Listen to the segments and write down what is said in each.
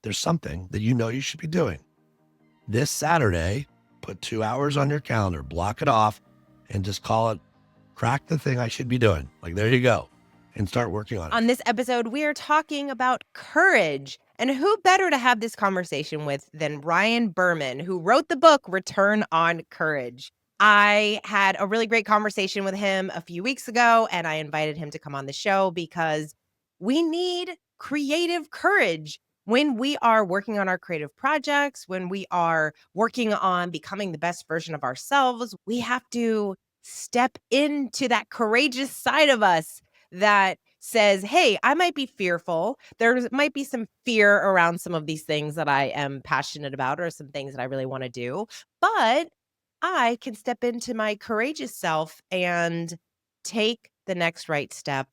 there's something that you know you should be doing. This Saturday, put 2 hours on your calendar, block it off, and just call it crack the thing I should be doing. Like, there you go. And start working on it. On this episode, we are talking about courage. And who better to have this conversation with than Ryan Berman, who wrote the book Return on Courage. I had a really great conversation with him a few weeks ago, and I invited him to come on the show because we need creative courage when we are working on our creative projects, when we are working on becoming the best version of ourselves. We have to step into that courageous side of us that says, hey, I might be fearful. There might be some fear around some of these things that I am passionate about or some things that I really want to do, but I can step into my courageous self and take the next right step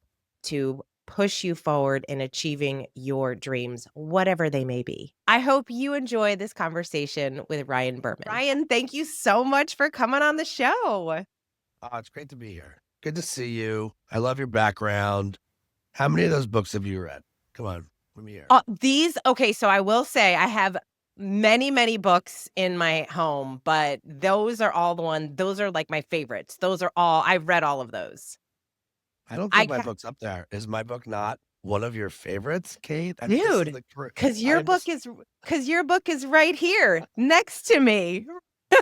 to push you forward in achieving your dreams, whatever they may be. I hope you enjoy this conversation with Ryan Berman. Ryan, thank you so much for coming on the show. Oh, it's great to be here. Good to see you. I love your background. How many of those books have you read? Come on, let me hear. Okay, so I will say I have many, many books in my home, but those are like my favorites. I've read all of those. I don't I think my ca book's up there. Is my book not one of your favorites, Kate? I mean, this is Dude, the cur because I your am book just is because your book is right here next to me.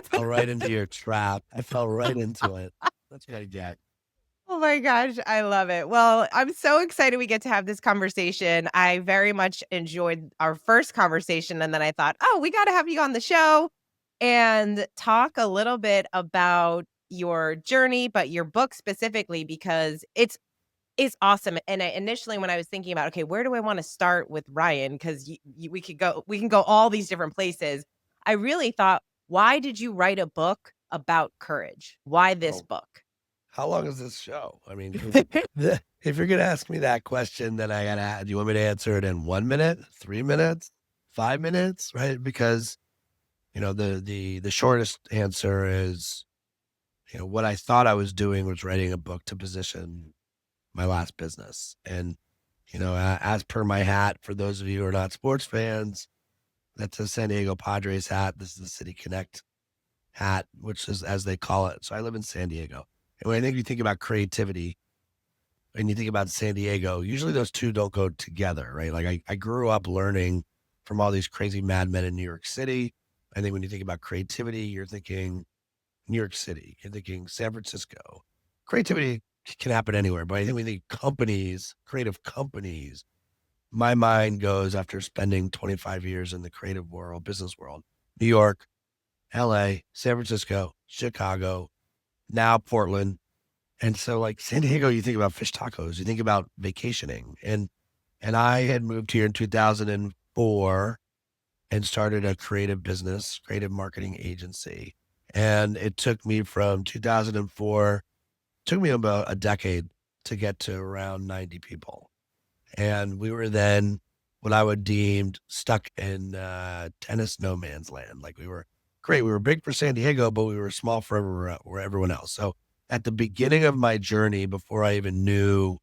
fell right into your trap. I fell right into it. That's what I get. Oh my gosh, I love it. Well, I'm so excited we get to have this conversation. I very much enjoyed our first conversation, and then I thought, "Oh, we gotta have you on the show and talk a little bit about your journey, but your book specifically because it's awesome." And initially when I was thinking about, okay, where do I wanna start with Ryan? 'Cause we can go all these different places. I really thought, why did you write a book about courage? Why this Oh, book? how long is this show? I mean, 'cause if you're gonna ask me that question, then do you want me to answer it in 1 minute, 3 minutes, 5 minutes, right? Because, the shortest answer is, what I thought I was doing was writing a book to position my last business. And, as per my hat, for those of you who are not sports fans, that's a San Diego Padres hat. This is the City Connect hat, which is as they call it. So I live in San Diego. And when I think you think about creativity and you think about San Diego, usually those two don't go together, right? Like I grew up learning from all these crazy madmen in New York City. I think when you think about creativity, you're thinking New York City, you're thinking San Francisco. Creativity can happen anywhere, but I think when you think companies, creative companies, my mind goes after spending 25 years in the creative world, business world, New York, LA, San Francisco, Chicago, now Portland. And so like San Diego, you think about fish tacos, you think about vacationing. And I had moved here in 2004 and started a creative business, creative marketing agency. And it took me from 2004, took me about a decade to get to around 90 people. And we were then what I would deemed stuck in tennis no man's land. Like we were great. We were big for San Diego, but we were small for everyone else. So at the beginning of my journey, before I even knew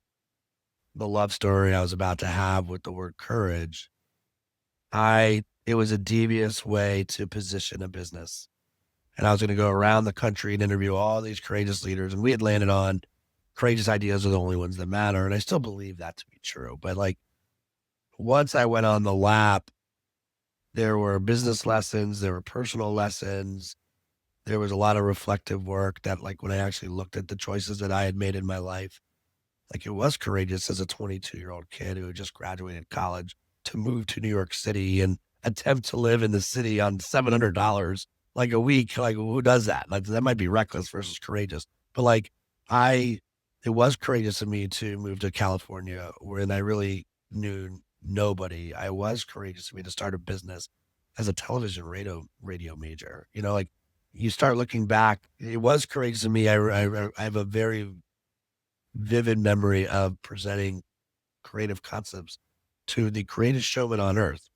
the love story I was about to have with the word courage, it was a devious way to position a business. And I was going to go around the country and interview all these courageous leaders. And we had landed on courageous ideas are the only ones that matter. And I still believe that to be true. But like once I went on the lap, there were business lessons, there were personal lessons. There was a lot of reflective work that like when I actually looked at the choices that I had made in my life, like it was courageous as a 22-year-old kid who had just graduated college to move to New York City and attempt to live in the city on $700 like a week. Like who does that? Like that might be reckless versus courageous. But like it was courageous of me to move to California when I really knew nobody. I was courageous of me to start a business as a television radio major. Like you start looking back, it was courageous of me. I have a very vivid memory of presenting creative concepts to the greatest showman on earth,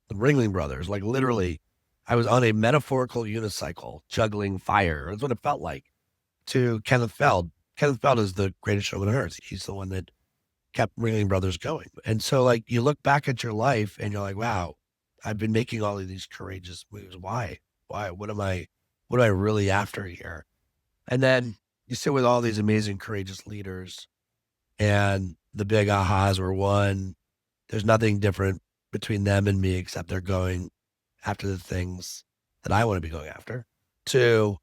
the Ringling Brothers. Like literally, I was on a metaphorical unicycle juggling fire. That's what it felt like to Kenneth Feld. Kenneth Feld is the greatest showman on earth. He's the one that kept Ringling Brothers going. And so like you look back at your life and you're like, wow, I've been making all of these courageous moves. Why? Why? What am I really after here? And then you sit with all these amazing, courageous leaders, and the big ahas were one, there's nothing different between them and me except they're going after the things that I want to be going after. Two,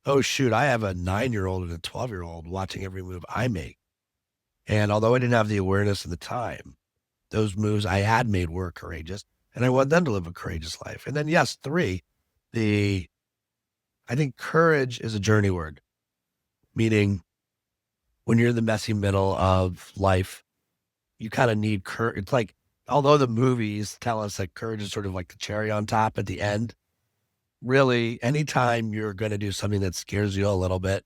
oh shoot, I have a 9-year-old and a 12-year-old watching every move I make. And although I didn't have the awareness at the time, those moves I had made were courageous, and I want them to live a courageous life. And then yes, three, the I think courage is a journey word, meaning when you're in the messy middle of life, you kind of need courage. It's like, although the movies tell us that courage is sort of like the cherry on top at the end, really, anytime you're going to do something that scares you a little bit,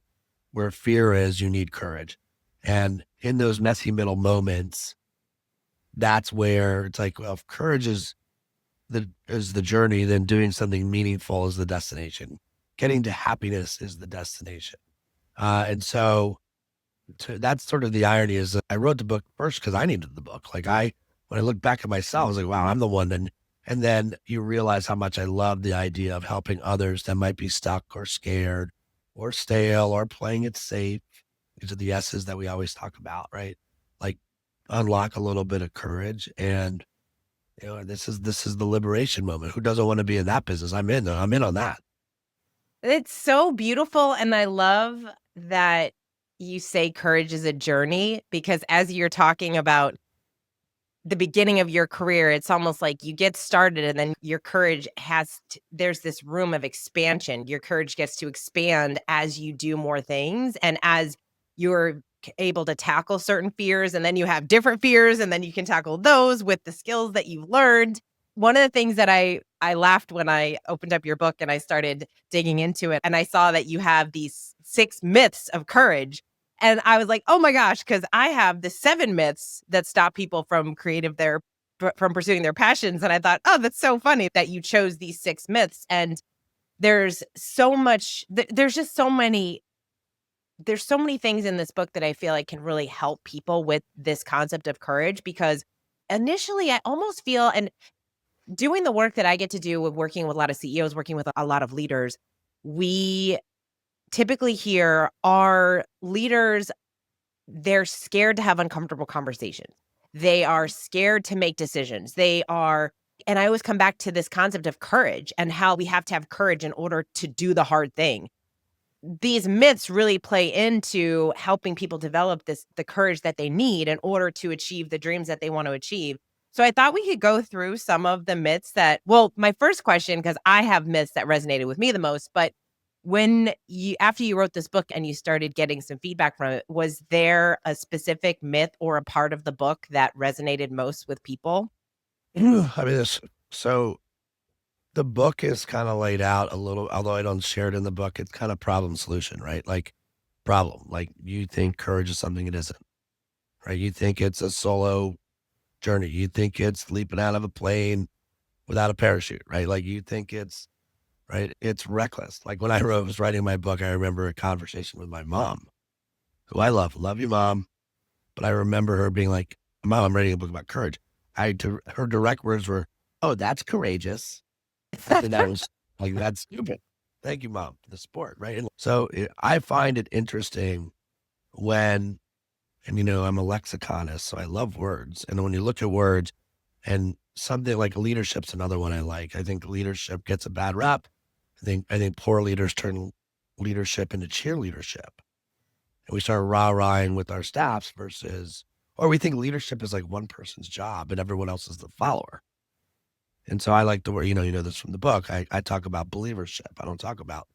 where fear is, you need courage. And in those messy middle moments, that's where it's like, well, if courage is the journey, then doing something meaningful is the destination. Getting to happiness is the destination. And so that's sort of the irony is that I wrote the book first because I needed the book. When I look back at myself, I was like, wow, I'm the one. And then you realize how much I love the idea of helping others that might be stuck or scared or stale or playing it safe. These are the S's that we always talk about, right? Like unlock a little bit of courage. And this is the liberation moment. Who doesn't want to be in that business? I'm in on that. It's so beautiful, and I love that you say courage is a journey because as you're talking about the beginning of your career, it's almost like you get started and then your courage there's this room of expansion. Your courage gets to expand as you do more things and as you're able to tackle certain fears, and then you have different fears, and then you can tackle those with the skills that you've learned. One of the things that I laughed when I opened up your book and I started digging into it, and I saw that you have these 6 myths of courage, and I was like, "Oh my gosh," because I have the 7 myths that stop people from from pursuing their passions, and I thought, "Oh, that's so funny that you chose these 6 myths." And there's so much there's just there's so many things in this book that I feel like can really help people with this concept of courage because initially I almost feel and doing the work that I get to do with working with a lot of CEOs, working with a lot of leaders, we typically hear our leaders, they're scared to have uncomfortable conversations. They are scared to make decisions. And I always come back to this concept of courage and how we have to have courage in order to do the hard thing. These myths really play into helping people develop the courage that they need in order to achieve the dreams that they want to achieve. So I thought we could go through some of the myths my first question, because I have myths that resonated with me the most, but after you wrote this book and you started getting some feedback from it, was there a specific myth or a part of the book that resonated most with people? I mean, so the book is kind of laid out a little, although I don't share it in the book, it's kind of problem solution, right? Like problem, like you think courage is something it isn't, right? You think it's a solo journey. You think it's leaping out of a plane without a parachute, right? Like you think right? It's reckless. Like when was writing my book, I remember a conversation with my mom, who I love you, mom. But I remember her being like, Mom, I'm writing a book about courage. Her direct words were, oh, that's courageous. I think that was like, that's stupid. Thank you, Mom, for the support, right? And so I find it interesting when, and I'm a lexiconist, so I love words. And when you look at words and something like leadership's another one I like. I think leadership gets a bad rap. I think poor leaders turn leadership into cheerleadership. And we start rah-rahing with our staffs or we think leadership is like one person's job and everyone else is the follower. And so I like the word, you know this from the book. I talk about believership. I don't talk about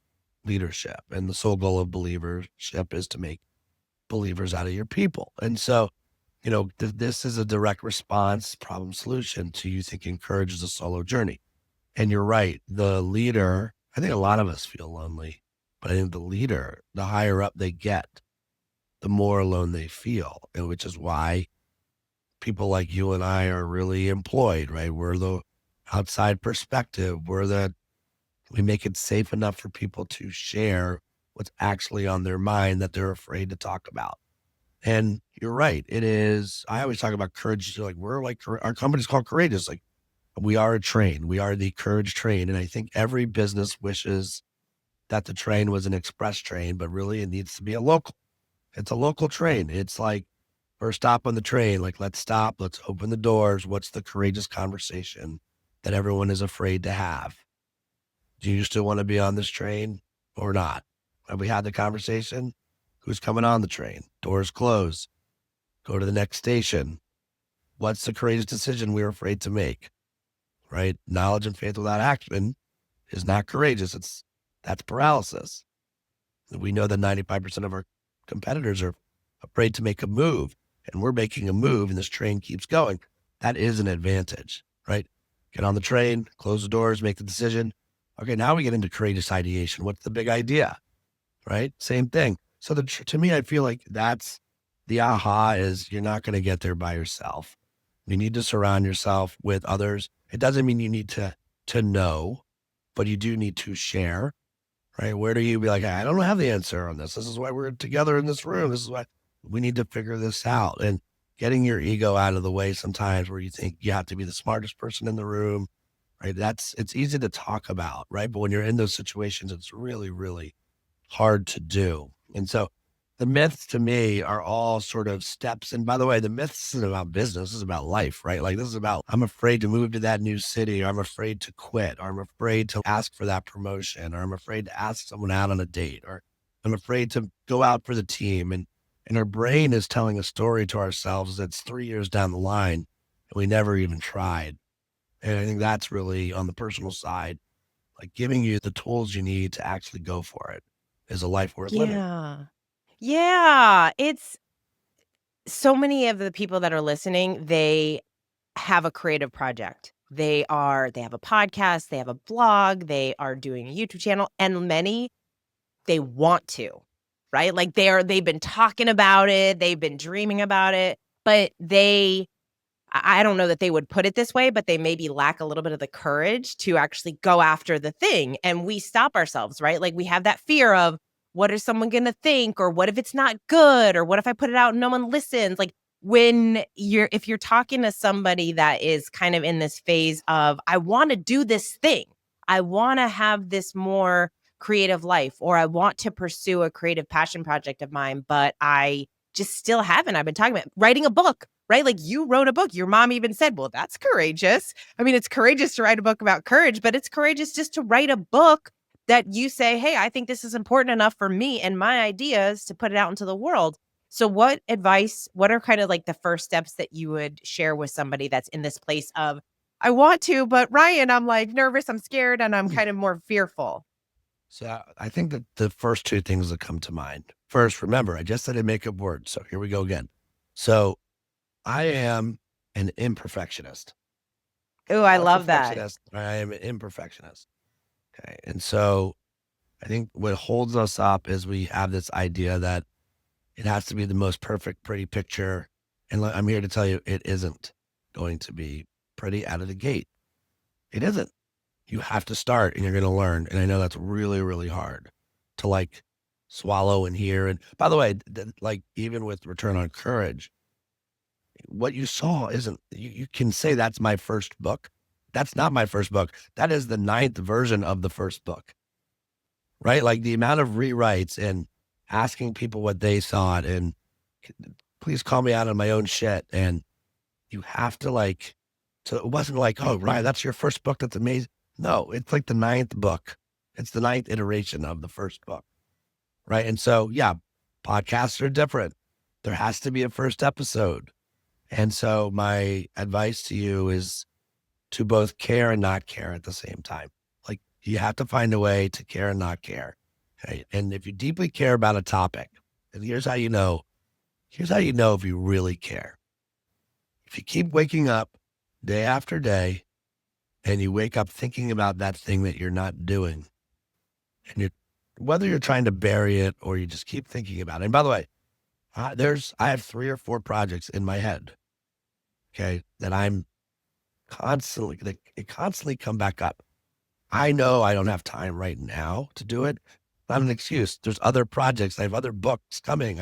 leadership. And the sole goal of believership is to make believers out of your people. And so, this is a direct response, problem solution to you thinking courage is a solo journey. And you're right. The leader, I think a lot of us feel lonely, but I think the leader, the higher up they get, the more alone they feel. And which is why people like you and I are really employed, right? We're the outside perspective. We make it safe enough for people to share what's actually on their mind that they're afraid to talk about. And you're right. It is. I always talk about courage. Like our company's called Courageous. Like We are a train. We are the courage train. And I think every business wishes that the train was an express train, but really it needs to be a local. It's a local train. It's like first stop on the train, like let's stop, let's open the doors. What's the courageous conversation that everyone is afraid to have? Do you still want to be on this train or not? Have we had the conversation? Who's coming on the train? Doors close. Go to the next station. What's the courageous decision we're afraid to make? Right? Knowledge and faith without action is not courageous. That's paralysis. We know that 95% of our competitors are afraid to make a move, and we're making a move and this train keeps going. That is an advantage, right? Get on the train, close the doors, make the decision. Okay, now we get into courageous ideation. What's the big idea, right? Same thing. So to me, I feel like that's the aha is you're not going to get there by yourself. You need to surround yourself with others. It doesn't mean you need to know, but you do need to share, right? Where do you be like, I don't have the answer on this. This is why we're together in this room. This is why we need to figure this out. And getting your ego out of the way sometimes where you think you have to be the smartest person in the room, right? It's easy to talk about, right? But when you're in those situations, it's really, really hard to do. And so the myths to me are all sort of steps. And by the way, the myths isn't about business, this is about life, right? Like this is about, I'm afraid to move to that new city, or I'm afraid to quit, or I'm afraid to ask for that promotion, or I'm afraid to ask someone out on a date, or I'm afraid to go out for the team. And our brain is telling a story to ourselves that's 3 years down the line, and we never even tried. And I think that's really on the personal side, like giving you the tools you need to actually go for it is a life worth living. Yeah. Yeah, it's so many of the people that are listening, they have a creative project. They have a podcast, they have a blog, they are doing a YouTube channel, and many they want to, right? Like they've been talking about it, they've been dreaming about it, but I don't know that they would put it this way, but they maybe lack a little bit of the courage to actually go after the thing. And we stop ourselves, right? Like we have that fear of what is someone going to think? Or what if it's not good? Or what if I put it out and no one listens? Like if you're talking to somebody that is kind of in this phase of, I want to do this thing, I want to have this more creative life, or I want to pursue a creative passion project of mine, but I just still haven't. I've been talking about writing a book, right? Like you wrote a book. Your mom even said, well, that's courageous. I mean, it's courageous to write a book about courage, but it's courageous just to write a book that you say, hey, I think this is important enough for me and my ideas to put it out into the world. So what are kind of like the first steps that you would share with somebody that's in this place of, I want to, but Ryan, I'm like nervous, I'm scared, and I'm kind of more fearful. So I think that the first two things that come to mind. First, remember, I just said I'd make up words. So here we go again. So I am an imperfectionist. Oh, I Not a love that. perfectionist. I am an imperfectionist. Okay. And so I think what holds us up is we have this idea that it has to be the most perfect, pretty picture. And I'm here to tell you, it isn't going to be pretty out of the gate. It isn't. You have to start and you're going to learn. And I know that's really, really hard to like swallow and hear. And by the way, like even with Return on Courage, what you saw isn't, you can say that's my first book. That's not my first book. That is the 9th version of the first book, right? Like the amount of rewrites and asking people what they thought and please call me out on my own shit. And you have to like, so it wasn't like, oh, Ryan, that's your first book. That's amazing. No, it's like the 9th book. It's the 9th iteration of the first book. Right. And so, yeah, podcasts are different. There has to be a first episode. And so my advice to you is to both care and not care at the same time. Like you have to find a way to care and not care. Okay? And if you deeply care about a topic, and here's how you know if you really care. If you keep waking up day after day and you wake up thinking about that thing that you're not doing, and whether you're trying to bury it or you just keep thinking about it. And by the way, I have 3 or 4 projects in my head, okay, that I'm constantly come back up. I know I don't have time right now to do it. Not an excuse. There's other projects. I have other books coming.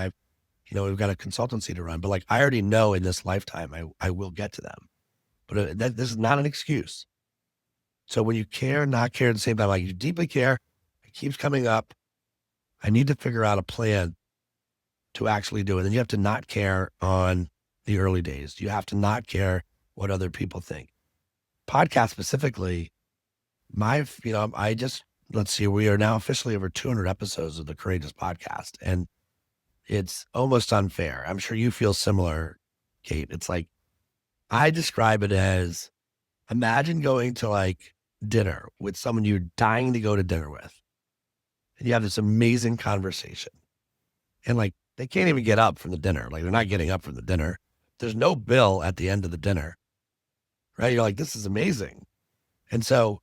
We've got a consultancy to run, but like I already know in this lifetime, I will get to them. but this is not an excuse. So when you care, not care at the same time, like you deeply care, it keeps coming up. I need to figure out a plan to actually do it. And you have to not care on the early days. You have to not care what other people think. Podcast specifically, I just, let's see, we are now officially over 200 episodes of the Courageous Podcast. And it's almost unfair. I'm sure you feel similar, Kate. It's like, I describe it as imagine going to like dinner with someone you're dying to go to dinner with. And you have this amazing conversation. And like, they can't even get up from the dinner. Like, they're not getting up from the dinner. There's no bill at the end of the dinner, right? You're like, this is amazing. And so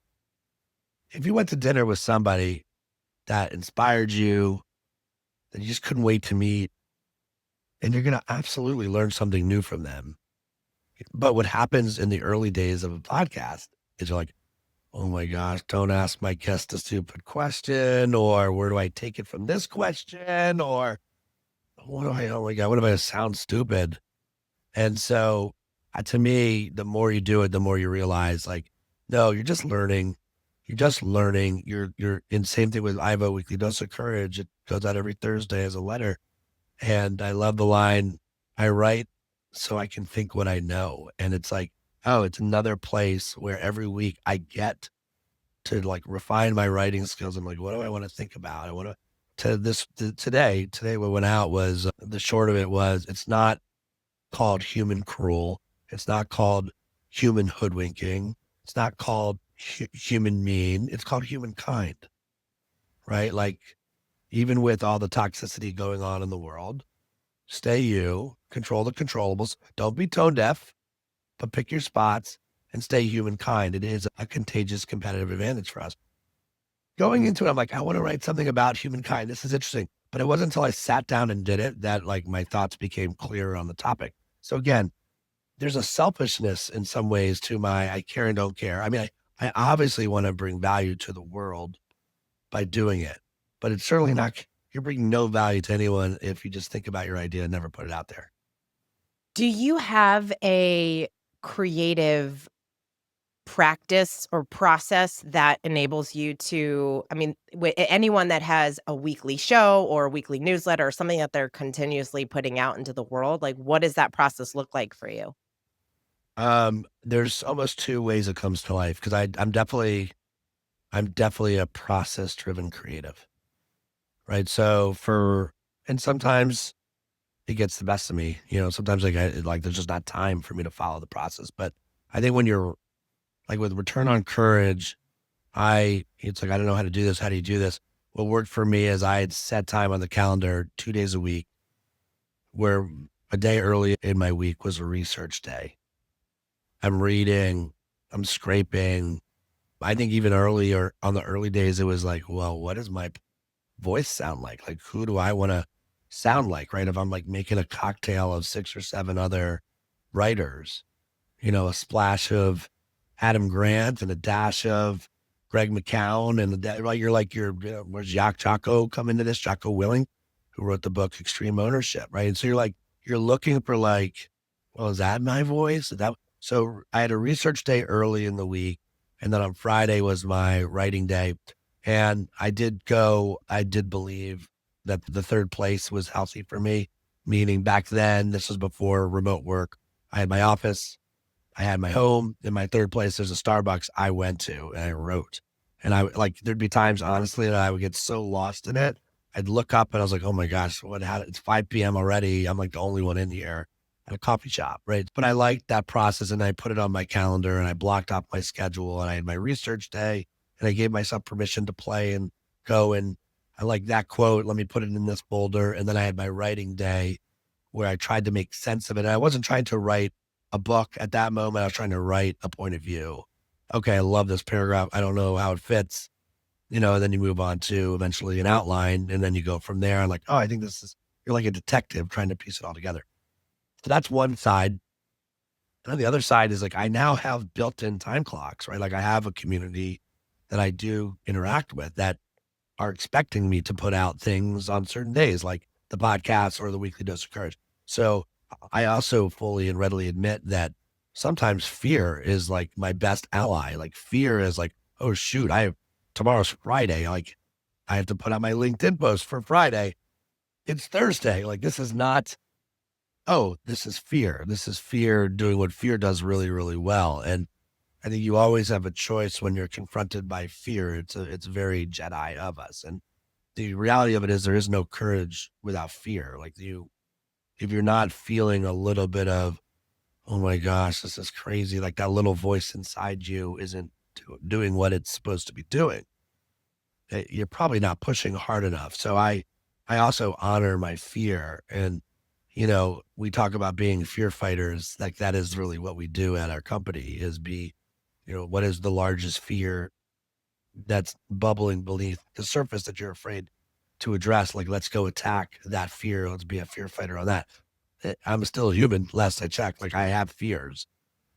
if you went to dinner with somebody that inspired you, that you just couldn't wait to meet, and you're going to absolutely learn something new from them. But what happens in the early days of a podcast is you're like, oh my gosh, don't ask my guest a stupid question, or where do I take it from this question? Or oh my God, what if I sound stupid? And so to me, the more you do it, the more you realize like, no, you're just learning. You're just learning. You're in same thing with I have a weekly dose of courage. It goes out every Thursday as a letter. And I love the line, I write so I can think what I know. And it's like, oh, it's another place where every week I get to like refine my writing skills. I'm like, what do I want to think about? I want today what went out was the short of it was, it's not called human cruel. It's not called human hoodwinking. It's not called human mean. It's called humankind, right? Like, even with all the toxicity going on in the world, stay you, control the controllables. Don't be tone deaf, but pick your spots and stay humankind. It is a contagious competitive advantage for us. Going into it, I'm like, I want to write something about humankind. This is interesting. But it wasn't until I sat down and did it that like my thoughts became clearer on the topic. So again, there's a selfishness in some ways to my I care and don't care. I mean, I obviously want to bring value to the world by doing it, but it's certainly not, you're bringing no value to anyone if you just think about your idea and never put it out there. Do you have a creative practice or process that enables you to, I mean, anyone that has a weekly show or a weekly newsletter or something that they're continuously putting out into the world, like what does that process look like for you? There's almost two ways it comes to life because I'm definitely a process driven creative, right? And sometimes it gets the best of me, sometimes like there's just not time for me to follow the process. But I think when you're like with Return on Courage, it's like, I don't know how to do this. How do you do this? What worked for me is I had set time on the calendar 2 days a week where a day early in my week was a research day. I'm reading, I'm scraping. I think even earlier on the early days, it was like, well, what does my voice sound like? Like, who do I want to sound like, right? If I'm like making a cocktail of 6 or 7 other writers, a splash of Adam Grant and a dash of Greg McCown right? Where's Jocko come into this? Jocko Willing, who wrote the book Extreme Ownership, right? And so you're looking for like, well, is that my voice? So I had a research day early in the week, and then on Friday was my writing day. And I did believe that the third place was healthy for me, meaning back then, this was before remote work. I had my office, I had my home. In my third place, there's a Starbucks I went to and I wrote. And there'd be times, honestly, that I would get so lost in it. I'd look up and I was like, oh my gosh, it's 5 p.m. already. I'm like the only one in here at a coffee shop, right? But I liked that process and I put it on my calendar and I blocked off my schedule and I had my research day and I gave myself permission to play and go. And I like that quote. Let me put it in this folder. And then I had my writing day where I tried to make sense of it. And I wasn't trying to write a book at that moment. I was trying to write a point of view. Okay, I love this paragraph. I don't know how it fits, and then you move on to eventually an outline, and then you go from there. I'm like, oh, I think you're like a detective trying to piece it all together. So that's one side. And on the other side is like, I now have built-in time clocks, right? Like I have a community that I do interact with that are expecting me to put out things on certain days, like the podcast or the weekly dose of courage. So I also fully and readily admit that sometimes fear is like my best ally. Like fear is like, oh shoot, tomorrow's Friday. Like I have to put out my LinkedIn post for Friday. It's Thursday. Like this is not, oh, this is fear. This is fear doing what fear does really, really well. And I think you always have a choice when you're confronted by fear. It's very Jedi of us. And the reality of it is there is no courage without fear. If you're not feeling a little bit of, oh my gosh, this is crazy. Like that little voice inside you isn't doing what it's supposed to be doing. You're probably not pushing hard enough. So I also honor my fear. And, we talk about being fear fighters. Like that is really what we do at our company is what is the largest fear that's bubbling beneath the surface that you're afraid to address? Like, let's go attack that fear. Let's be a fear fighter on that. I'm still a human, last I checked. Like I have fears,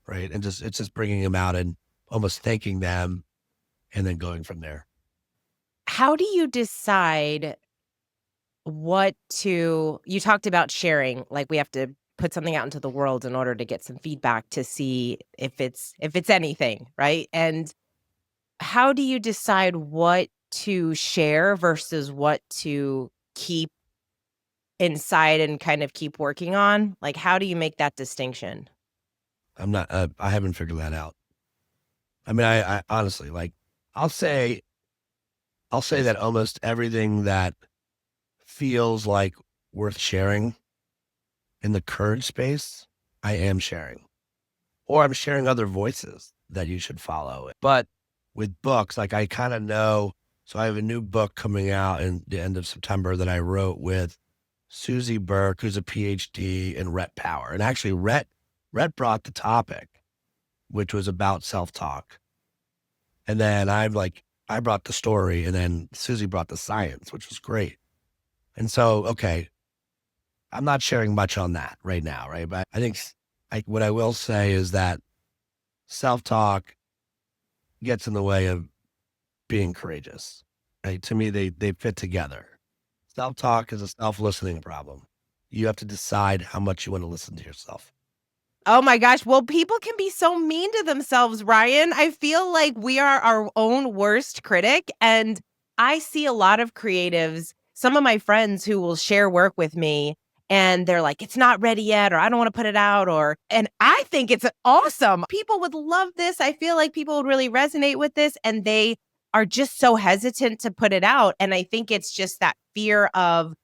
right? And it's just bringing them out and almost thanking them and then going from there. How do you decide you talked about sharing, like we have to put something out into the world in order to get some feedback to see if it's anything, right? And how do you decide what to share versus what to keep inside and kind of keep working on? Like, how do you make that distinction? I haven't figured that out. I mean, I honestly, like, I'll say, I'll say that almost everything that feels like worth sharing in the courage space, I am sharing, or I'm sharing other voices that you should follow. But with books, like I kind of know, so I have a new book coming out in the end of September that I wrote with Susie Burke, who's a PhD in Rhett Power. And actually Rhett brought the topic, which was about self-talk. And then I brought the story and then Susie brought the science, which was great. And so, okay, I'm not sharing much on that right now, right? But I think what I will say is that self-talk gets in the way of being courageous. Right? To me, they fit together. Self-talk is a self-listening problem. You have to decide how much you want to listen to yourself. Oh my gosh. Well, people can be so mean to themselves, Ryan. I feel like we are our own worst critic. And I see a lot of creatives, some of my friends who will share work with me and they're like, it's not ready yet, or I don't want to put it out, and I think it's awesome. People would love this. I feel like people would really resonate with this and they are just so hesitant to put it out. And I think it's just that fear of,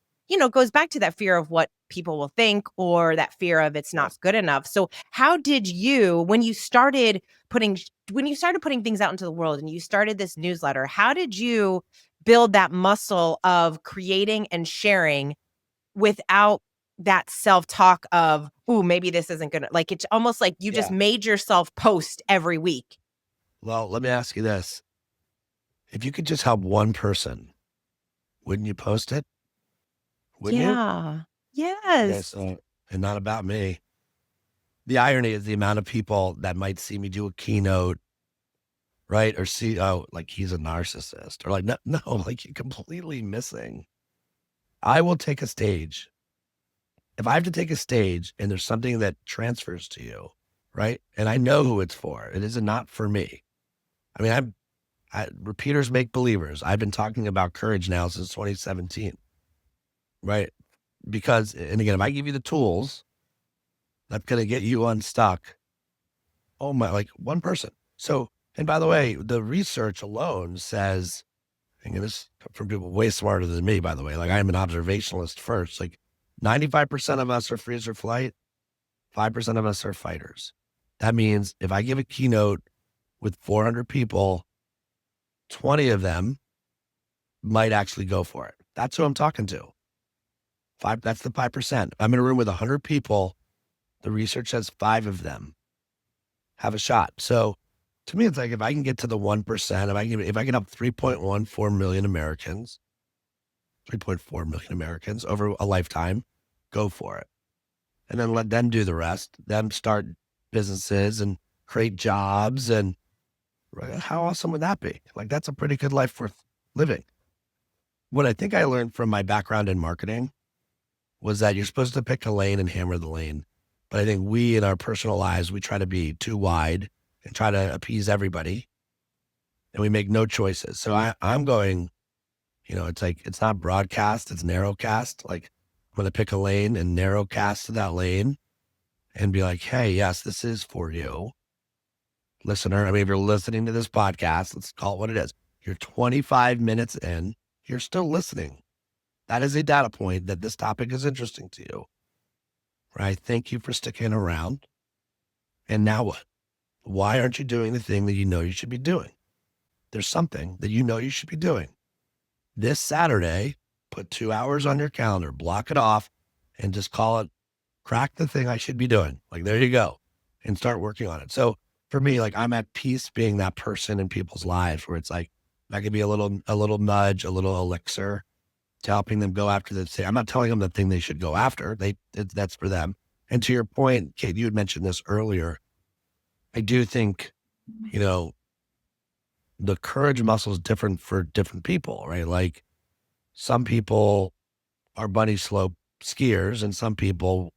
goes back to that fear of what people will think or that fear of it's not Yes. good enough. So how did you when you started putting things out into the world and you started this newsletter, how did you build that muscle of creating and sharing without that self-talk of, "Ooh, maybe this isn't gonna," like, it's almost like you just Yeah. made yourself post every week? Well, let me ask you this. If you could just help one person, wouldn't you post it? Wouldn't you? Yeah. Okay, Yes. so, and not about me. The irony is the amount of people that might see me do a keynote, right? Or see, oh, like he's a narcissist, or like, no, no, like you're completely missing. I will take a stage. If I have to take a stage and there's something that transfers to you, right? And I know who it's for, it is not for me. I mean, repeaters make believers. I've been talking about courage now since 2017, right? Because, and again, if I give you the tools, that's going to get you unstuck. Oh my, like one person. So, and by the way, the research alone says, and this from people way smarter than me, by the way, like I'm an observationalist first, like 95% of us are freeze or flight, 5% of us are fighters. That means if I give a keynote with 400 people, 20 of them might actually go for it. That's who I'm talking to. That's the 5%. I'm in a room with 100 people. The research says 5 of them have a shot. So to me, it's like if I can get to the 1%, if I can help 3.14 million Americans, 3.4 million Americans over a lifetime, go for it. And then let them do the rest, them start businesses and create jobs. And how awesome would that be? Like, that's a pretty good life worth living. What I think I learned from my background in marketing was that you're supposed to pick a lane and hammer the lane. But I think we in our personal lives, we try to be too wide and try to appease everybody, and we make no choices. So I'm going, it's like, it's not broadcast, it's narrowcast. Like, I'm going to pick a lane and narrowcast to that lane and be like, hey, yes, this is for you, listener. I mean, if you're listening to this podcast, let's call it what it is. You're 25 minutes in, you're still listening. That is a data point that this topic is interesting to you, right? Thank you for sticking around. And now what? Why aren't you doing the thing that you know you should be doing? There's something that you know you should be doing. This Saturday, put 2 hours on your calendar, block it off, and just call it crack the thing I should be doing. Like, there you go, and start working on it. So for me, like, I'm at peace being that person in people's lives where it's like, that could be a little nudge, a little elixir to helping them go after the thing. I'm not telling them the thing they should go after. That's for them. And to your point, Kate, you had mentioned this earlier. I do think, you know, the courage muscle is different for different people, right? Like, some people are bunny slope skiers and some people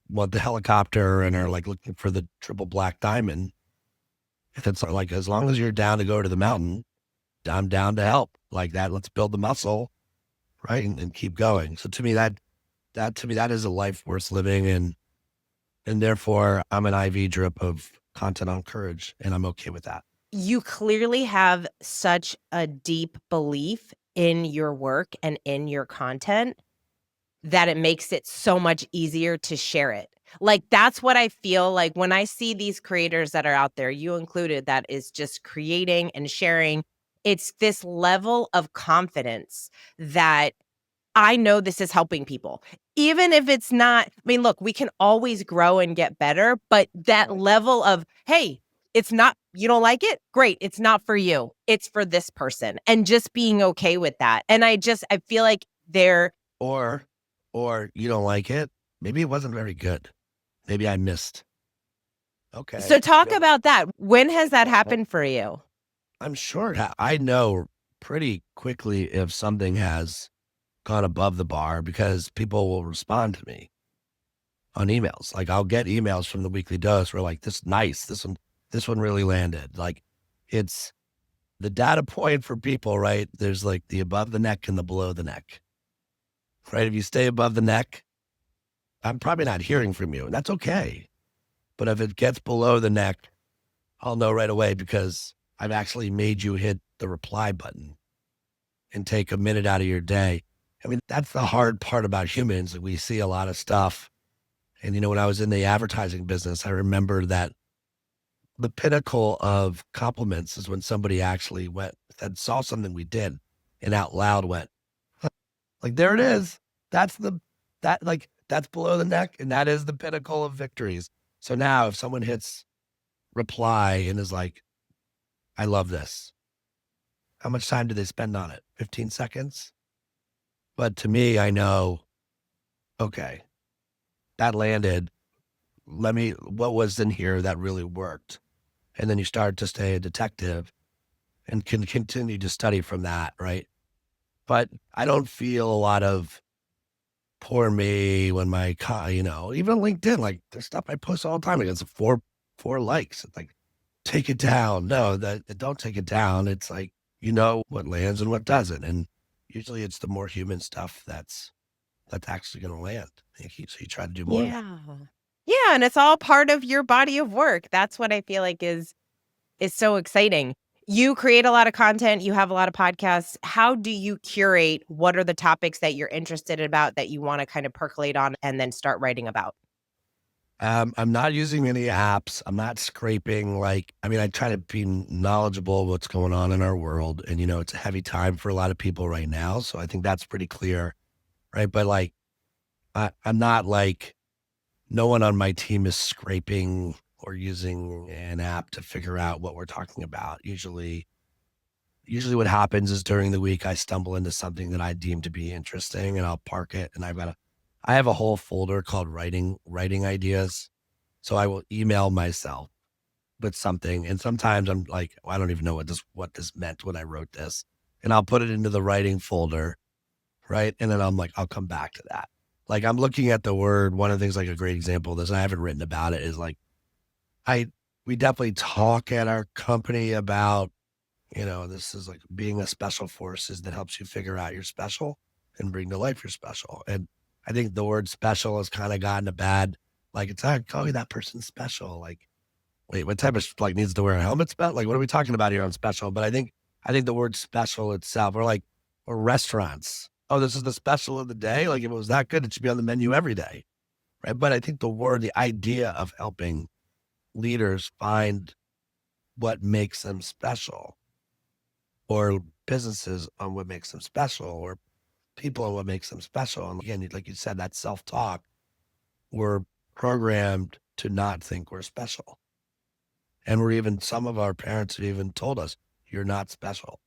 want the helicopter and are like looking for the triple black diamond. If it's like, as long as you're down to go to the mountain, I'm down to help like that. Let's build the muscle, right? And keep going. So to me, that is a life worth living. And therefore I'm an IV drip of content on courage, and I'm okay with that. You clearly have such a deep belief in your work and in your content that it makes it so much easier to share it. Like, that's what I feel like when I see these creators that are out there, you included, that is just creating and sharing. It's this level of confidence that I know this is helping people. Even if it's not, I mean, look, we can always grow and get better, but that Right. level of, hey, it's not, you don't like it? Great. It's not for you. It's for this person. And just being okay with that. And I feel like they're, Or, you don't like it. Maybe it wasn't very good. Maybe I missed. so Okay. talk about that. When has that happened for you? I'm sure I know pretty quickly if something has gone above the bar because people will respond to me on emails. Like, I'll get emails from the weekly dose where like, this one really landed. Like, it's the data point for people, right? There's like the above the neck and the below the neck, right? If you stay above the neck, I'm probably not hearing from you, and that's okay. But if it gets below the neck, I'll know right away because I've actually made you hit the reply button and take a minute out of your day. I mean, that's the hard part about humans. We see a lot of stuff. And, when I was in the advertising business, I remember that the pinnacle of compliments is when somebody actually saw something we did and out loud went, like, there it is. That's below the neck. And that is the pinnacle of victories. So now if someone hits reply and is like, I love this, how much time do they spend on it? 15 seconds? But to me, I know, okay, that landed. What was in here that really worked? And then you start to stay a detective and can continue to study from that, right? But I don't feel a lot of poor me when even LinkedIn, like, there's stuff I post all the time. Like, it's four likes. It's like, take it down. No, don't take it down. It's like, what lands and what doesn't. And usually it's the more human stuff that's actually going to land. So you try to do more of that. Yeah. Yeah, and it's all part of your body of work. That's what I feel like is so exciting. You create a lot of content, you have a lot of podcasts. How do you curate what are the topics that you're interested about that you want to kind of percolate on and then start writing about? I'm not using any apps. I'm not scraping. I try to be knowledgeable of what's going on in our world. And, it's a heavy time for a lot of people right now. So I think that's pretty clear. Right. But I'm not like, no one on my team is scraping or using an app to figure out what we're talking about. Usually what happens is during the week, I stumble into something that I deem to be interesting and I'll park it. And I have a whole folder called writing ideas. So I will email myself with something. And sometimes I'm like, I don't even know what this meant when I wrote this. And I'll put it into the writing folder. Right. And then I'm like, I'll come back to that. Like I'm looking at the word, one of the things like a great example of this, and I haven't written about it, is like I we definitely talk at our company about, this is like being a special forces that helps you figure out you're special and bring to life you're special. And I think the word special has kind of gotten a bad, like it's not calling that person special. Like, wait, what type of like needs to wear a helmet spell? Like, what are we talking about here on special? But I think the word special itself, or restaurants. Oh, this is the special of the day. Like if it was that good, it should be on the menu every day. Right. But I think the idea of helping leaders find what makes them special, or businesses on what makes them special, or people on what makes them special. And again, like you said, that self talk, we're programmed to not think we're special. And some of our parents have even told us, you're not special.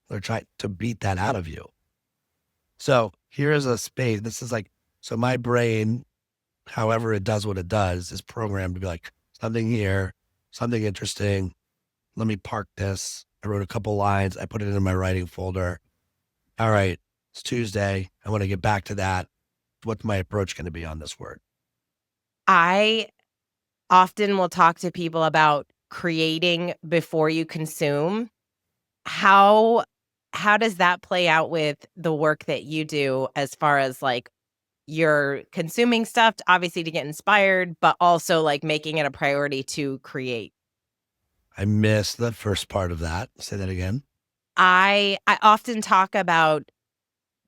They're trying to beat that out of you. So here is a space. This is like, so my brain, however it does what it does, is programmed to be like, something here, something interesting. Let me park this. I wrote a couple lines. I put it in my writing folder. All right, it's Tuesday. I want to get back to that. What's my approach going to be on this word? I often will talk to people about creating before you consume. How how does that play out with the work that you do as far as, like, you're consuming stuff obviously to get inspired, but also, like, making it a priority to create? I missed the first part of that. Say that again. I often talk about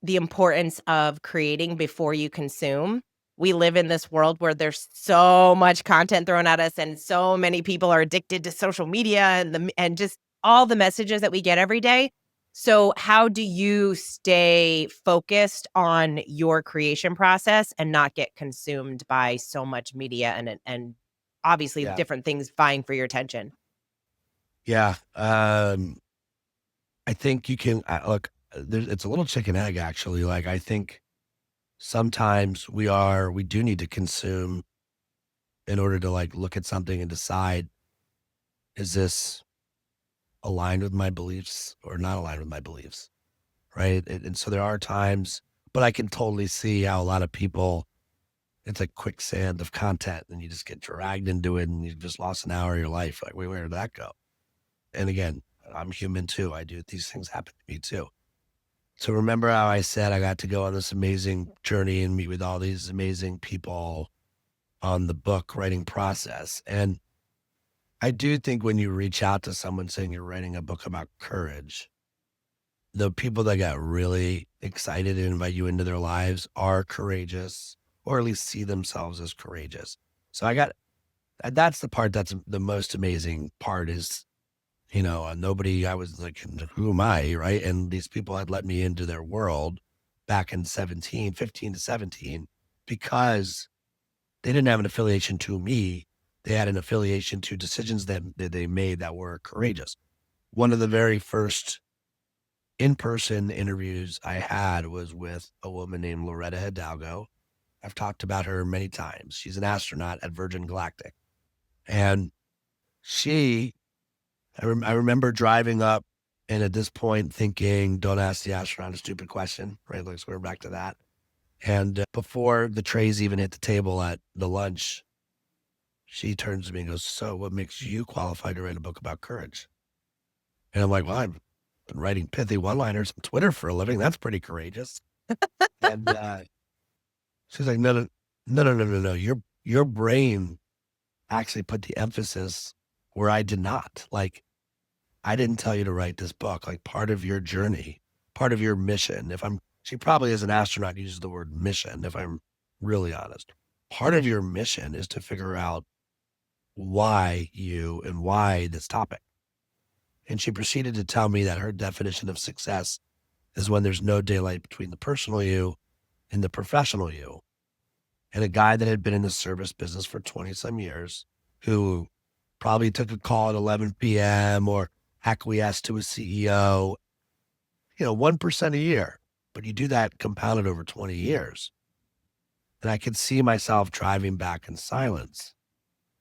the importance of creating before you consume. We live in this world where there's so much content thrown at us, and so many people are addicted to social media and just all the messages that we get every day. So how do you stay focused on your creation process and not get consumed by so much media and obviously Yeah. different things vying for your attention? Yeah. I think you can look, it's a little chicken egg actually. Like I think sometimes we do need to consume in order to like look at something and decide, is this aligned with my beliefs or not aligned with my beliefs? Right. And so there are times, but I can totally see how a lot of people, it's like quicksand of content and you just get dragged into it and you just lost an hour of your life. Like, wait, where did that go? And again, I'm human too. These things happen to me too. So remember how I said I got to go on this amazing journey and meet with all these amazing people on the book writing process. And I do think when you reach out to someone saying you're writing a book about courage, the people that got really excited and invite you into their lives are courageous, or at least see themselves as courageous. So that's the part that's the most amazing part is, nobody, I was like, who am I? Right. And these people had let me into their world back in 15 to 17, because they didn't have an affiliation to me. They had an affiliation to decisions that they made that were courageous. One of the very first in-person interviews I had was with a woman named Loretta Hidalgo. I've talked about her many times. She's an astronaut at Virgin Galactic. And she, I remember driving up and at this point thinking, don't ask the astronaut a stupid question, right? Like, so we're back to that. And before the trays even hit the table at the lunch, she turns to me and goes, so what makes you qualified to write a book about courage? And I'm like, well, I've been writing pithy one-liners on Twitter for a living. That's pretty courageous. And she's like, no, no, no, no, no, no, no. Your brain actually put the emphasis where I did not. Like, I didn't tell you to write this book. Like, part of your journey, part of your mission. She probably as an astronaut uses the word mission, if I'm really honest. Part of your mission is to figure out why you and why this topic. And she proceeded to tell me that her definition of success is when there's no daylight between the personal you and the professional you. And a guy that had been in the service business for 20 some years, who probably took a call at 11 p.m. or acquiesced to a CEO, 1% a year, but you do that compounded over 20 years. And I could see myself driving back in silence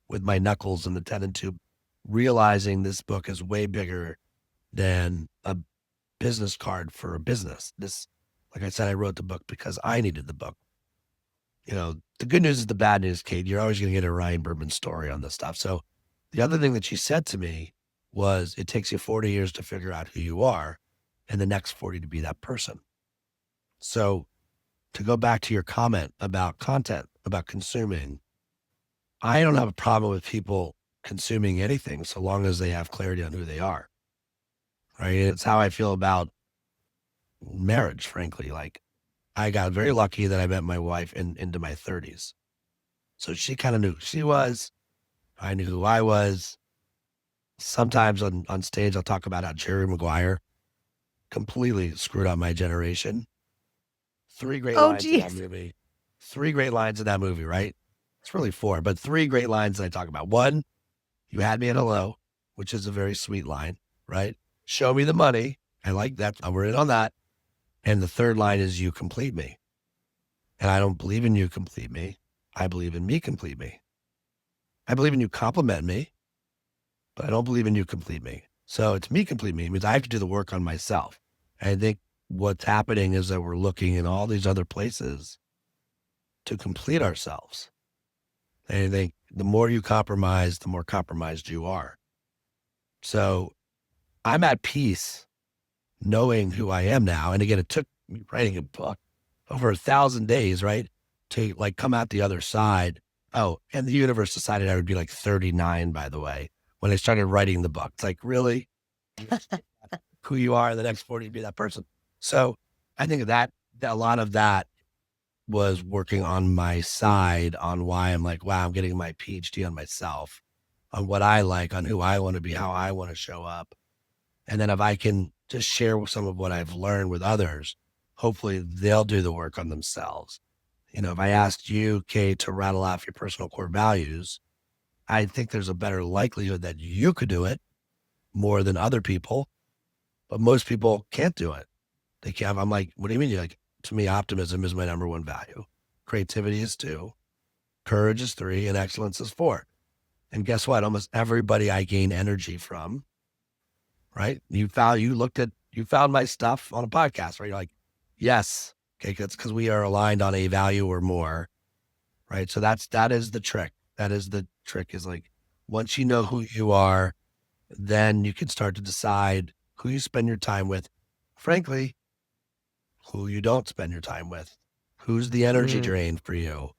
with my knuckles in the tendon tube, realizing this book is way bigger than a business card for a business. Like I said, I wrote the book because I needed the book. The good news is the bad news, Kate. You're always going to get a Ryan Berman story on this stuff. So the other thing that she said to me was it takes you 40 years to figure out who you are and the next 40 to be that person. So to go back to your comment about content, about consuming, I don't have a problem with people consuming anything so long as they have clarity on who they are. Right. It's how I feel about marriage, frankly. Like I got very lucky that I met my wife into my 30s. So she kind of knew who she was. I knew who I was. Sometimes on stage, I'll talk about how Jerry Maguire completely screwed up my generation. Three great Oh, lines in that geez. movie. Three great lines in that movie, right? It's really four, but three great lines that I talk about. One, you had me at hello, which is a very sweet line, right? Show me the money. I like that. We're in on that. And the third line is you complete me. And I don't believe in you complete me. I believe in me complete me. I believe in you compliment me, but I don't believe in you complete me. So it's me complete me. It means I have to do the work on myself. And I think what's happening is that we're looking in all these other places to complete ourselves. And I think the more you compromise, the more compromised you are. So I'm at peace knowing who I am now. And again, it took me writing a book over 1,000 days, right? To like come out the other side. Oh, and the universe decided I would be like 39, by the way, when I started writing the book. It's like, really? Who you are in the next 40 to be that person. So I think that a lot of that was working on my side on why I'm like, wow, I'm getting my PhD on myself, on what I like, on who I want to be, how I want to show up. And then if I can just share some of what I've learned with others, hopefully they'll do the work on themselves. If I asked you, Kate, to rattle off your personal core values, I think there's a better likelihood that you could do it more than other people, but most people can't do it. They can't. I'm like, what do you mean? You're like, to me, optimism is my number one value. Creativity is 2, courage is 3, and excellence is 4. And guess what? Almost everybody I gain energy from, right? You found my stuff on a podcast, right? You're like, yes. Okay. That's because we are aligned on a value or more, right? So that is the trick. That is the trick is like, once you know who you are, then you can start to decide who you spend your time with. Frankly, who you don't spend your time with. Who's the energy drain for you?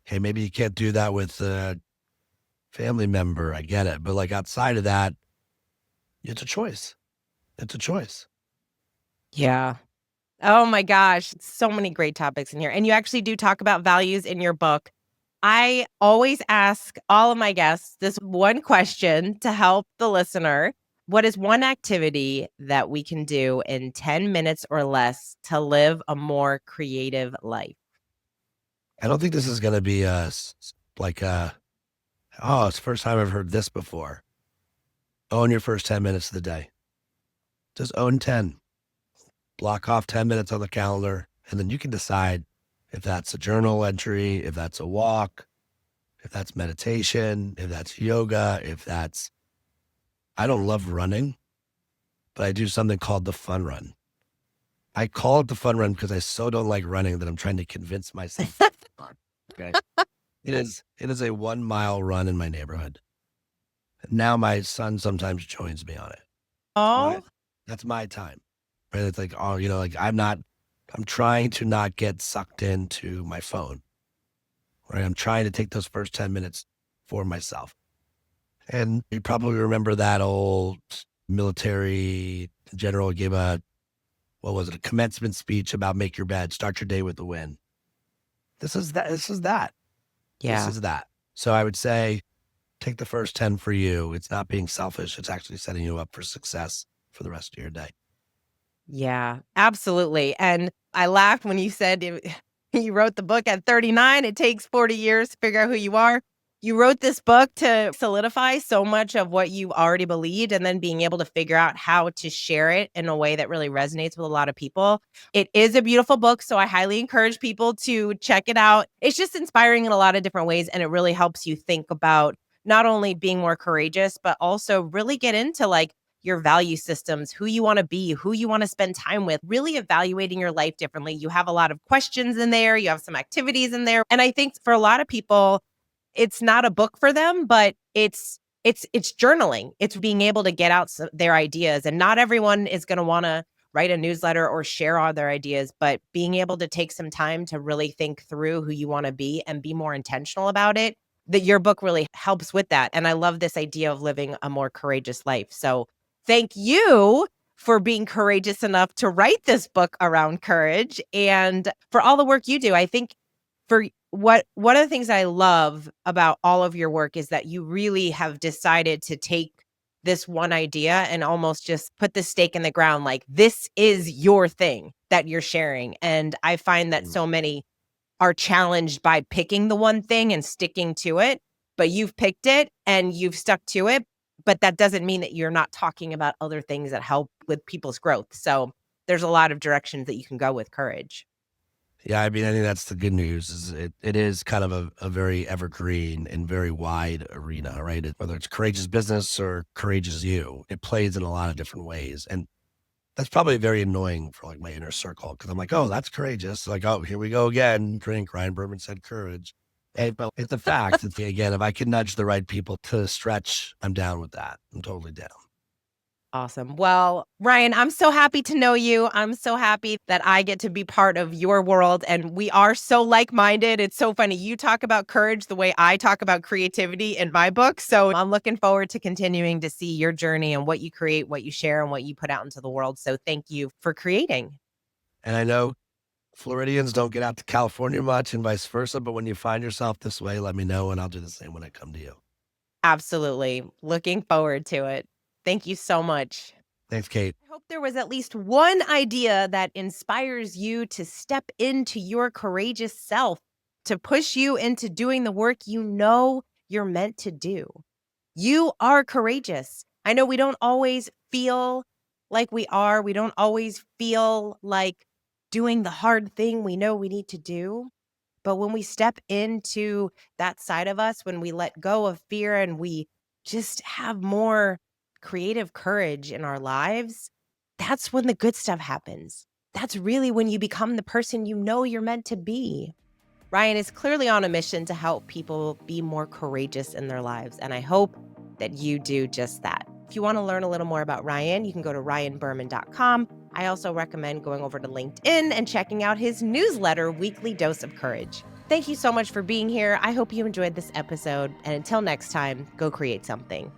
Okay, maybe you can't do that with a family member. I get it. But like outside of that, it's a choice. It's a choice. Yeah. Oh my gosh, so many great topics in here. And you actually do talk about values in your book. I always ask all of my guests this one question to help the listener. What is one activity that we can do in 10 minutes or less to live a more creative life? I don't think this is going to be like oh, it's the first time I've heard this before. Own your first 10 minutes of the day. Just own 10. Block off 10 minutes on the calendar, and then you can decide if that's a journal entry, if that's a walk, if that's meditation, if that's yoga, I don't love running, but I do something called the fun run. I call it the fun run because I so don't like running that I'm trying to convince myself. Okay. It is a 1 mile run in my neighborhood. Now my son sometimes joins me on it. Oh, That's my time. Right. It's like, oh, like I'm trying to not get sucked into my phone. Right. I'm trying to take those first 10 minutes for myself. And you probably remember that old military general gave a commencement speech about make your bed, start your day with the win. This is that. This is that. This yeah. is that. So I would say take the first 10 for you. It's not being selfish. It's actually setting you up for success for the rest of your day. Yeah, absolutely. And I laughed when you said you wrote the book at 39. It takes 40 years to figure out who you are. You wrote this book to solidify so much of what you already believed and then being able to figure out how to share it in a way that really resonates with a lot of people. It is a beautiful book, so I highly encourage people to check it out. It's just inspiring in a lot of different ways, and it really helps you think about not only being more courageous, but also really get into like your value systems, who you want to be, who you want to spend time with, really evaluating your life differently. You have a lot of questions in there, you have some activities in there. And I think for a lot of people, it's not a book for them, but it's journaling. It's being able to get out their ideas. And not everyone is going to want to write a newsletter or share all their ideas, but being able to take some time to really think through who you want to be and be more intentional about it, that your book really helps with that. And I love this idea of living a more courageous life. So thank you for being courageous enough to write this book around courage and for all the work you do. I think for one of the things I love about all of your work is that you really have decided to take this one idea and almost just put the stake in the ground, like this is your thing that you're sharing. And I find that so many are challenged by picking the one thing and sticking to it, but you've picked it and you've stuck to it. But that doesn't mean that you're not talking about other things that help with people's growth. So there's a lot of directions that you can go with courage. Yeah, I mean, I think that's the good news is it is kind of a very evergreen and very wide arena, right? Whether it's courageous business or courageous you, it plays in a lot of different ways. And that's probably very annoying for like my inner circle because I'm like, oh, that's courageous. Like, oh, here we go again. Drink. Ryan Berman said courage. But it's a fact. Again, if I can nudge the right people to stretch, I'm down with that. I'm totally down. Awesome. Well, Ryan, I'm so happy to know you. I'm so happy that I get to be part of your world and we are so like-minded. It's so funny. You talk about courage the way I talk about creativity in my book. So I'm looking forward to continuing to see your journey and what you create, what you share, and what you put out into the world. So thank you for creating. And I know Floridians don't get out to California much and vice versa. But when you find yourself this way, let me know and I'll do the same when I come to you. Absolutely. Looking forward to it. Thank you so much. Thanks, Kate. I hope there was at least one idea that inspires you to step into your courageous self, to push you into doing the work you know you're meant to do. You are courageous. I know we don't always feel like we are. We don't always feel like doing the hard thing we know we need to do. But when we step into that side of us, when we let go of fear and we just have more creative courage in our lives, that's when the good stuff happens. That's really when you become the person you know you're meant to be. Ryan is clearly on a mission to help people be more courageous in their lives, and I hope that you do just that. If you want to learn a little more about Ryan, you can go to ryanberman.com. I also recommend going over to LinkedIn and checking out his newsletter, Weekly Dose of Courage. Thank you so much for being here. I hope you enjoyed this episode, and until next time, go create something.